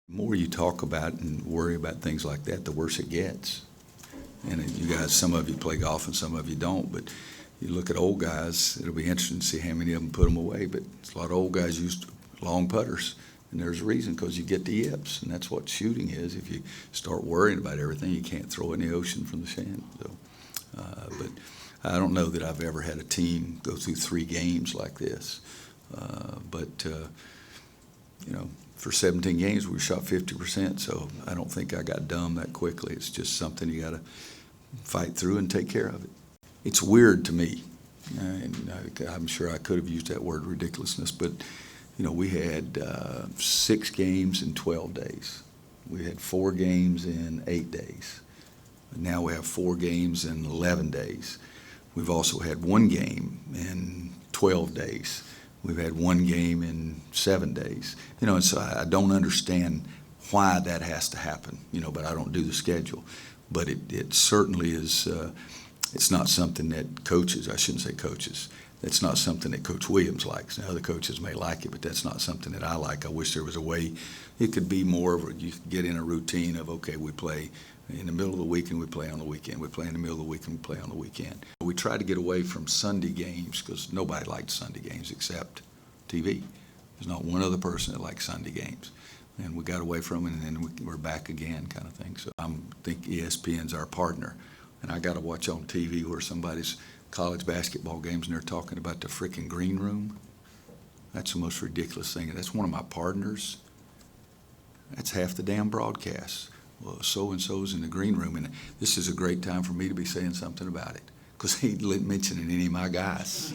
The more you talk about and worry about things like that, the worse it gets. And you guys, some of you play golf and some of you don't, but you look at old guys, it'll be interesting to see how many of them put them away, but a lot of old guys use long putters, and there's a reason, because you get the yips, and that's what shooting is. If you start worrying about everything, you can't throw in the ocean from the sand. So, but I don't know that I've ever had a team go through 3 games like this. For 17 games, we shot 50%, so I don't think I got dumb that quickly. It's just something you got to fight through and take care of it. It's weird to me, and I'm sure I could have used that word ridiculousness, but, we had 6 games in 12 days. We had 4 games in 8 days. Now we have 4 games in 11 days. We've also had 1 game in 12 days. We've had 1 game in 7 days. And so I don't understand why that has to happen, but I don't do the schedule. But it certainly is, it's not something that coaches, I shouldn't say coaches, that's not something that Coach Williams likes. Now, other coaches may like it, but that's not something that I like. I wish there was a way it could be more of you could get in a routine of, okay, we play in the middle of the week and we play on the weekend. We play in the middle of the week and we play on the weekend. We try to get away from Sunday games because nobody likes Sunday games except TV. There's not one other person that likes Sunday games. And we got away from it, and then we're back again kind of thing. So I think ESPN's our partner. And I got to watch on TV where somebody's college basketball games and they're talking about the freaking green room. That's the most ridiculous thing. That's one of my partners. That's half the damn broadcast. Well, so-and-so's in the green room, and this is a great time for me to be saying something about it because he didn't mention any of my guys.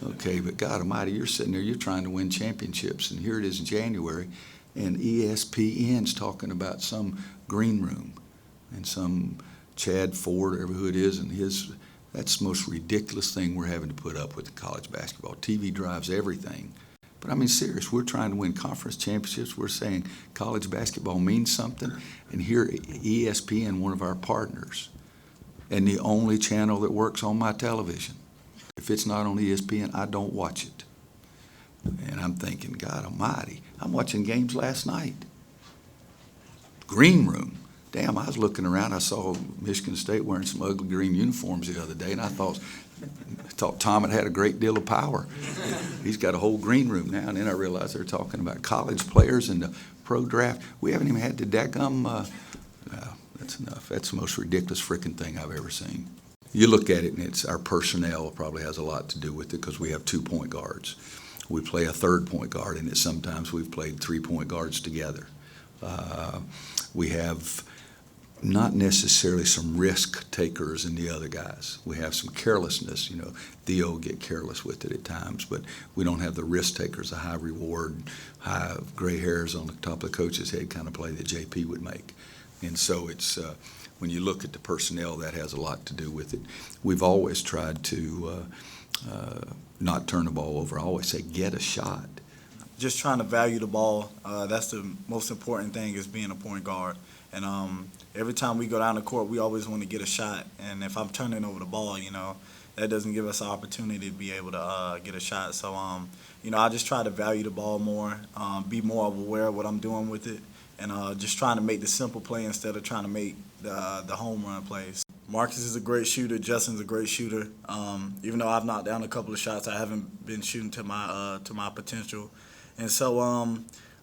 Okay, but God Almighty, you're sitting there, you're trying to win championships, and here it is in January, and ESPN's talking about some green room and some Chad Ford, whatever who it is, and that's the most ridiculous thing we're having to put up with in college basketball. TV drives everything. But I mean, serious, we're trying to win conference championships. We're saying college basketball means something. And here, ESPN, one of our partners, and the only channel that works on my television. If it's not on ESPN, I don't watch it. And I'm thinking, God Almighty, I'm watching games last night. Green room. Damn, I was looking around. I saw Michigan State wearing some ugly green uniforms the other day, and I thought Tom had a great deal of power. He's got a whole green room now, and then I realized they're talking about college players in the pro draft. We haven't even had the daggum. That's enough. That's the most ridiculous freaking thing I've ever seen. You look at it, and it's our personnel probably has a lot to do with it because we have 2 point guards. We play a third point guard, and sometimes we've played 3 point guards together. We have not necessarily some risk takers in the other guys. We have some carelessness. Theo will get careless with it at times, but we don't have the risk takers, a high reward, high gray hairs on the top of the coach's head kind of play that JP would make. And so it's when you look at the personnel, that has a lot to do with it. We've always tried to not turn the ball over. I always say get a shot. Just trying to value the ball. That's the most important thing is being a point guard. And every time we go down the court, we always want to get a shot. And if I'm turning over the ball, that doesn't give us an opportunity to be able to get a shot. So, I just try to value the ball more, be more aware of what I'm doing with it, and just trying to make the simple play instead of trying to make the home run plays. Marcus is a great shooter. Justin's a great shooter. Even though I've knocked down a couple of shots, I haven't been shooting to my potential. And so,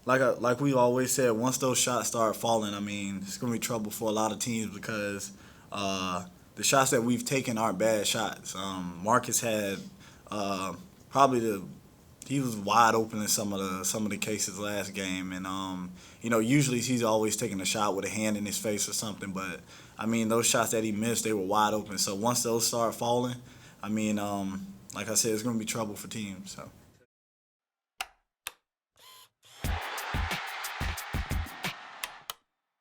like we always said, once those shots start falling, it's going to be trouble for a lot of teams because the shots that we've taken aren't bad shots. Marcus had he was wide open in some of the cases last game, and usually he's always taking a shot with a hand in his face or something. But those shots that he missed, they were wide open. So once those start falling, like I said, it's going to be trouble for teams. So.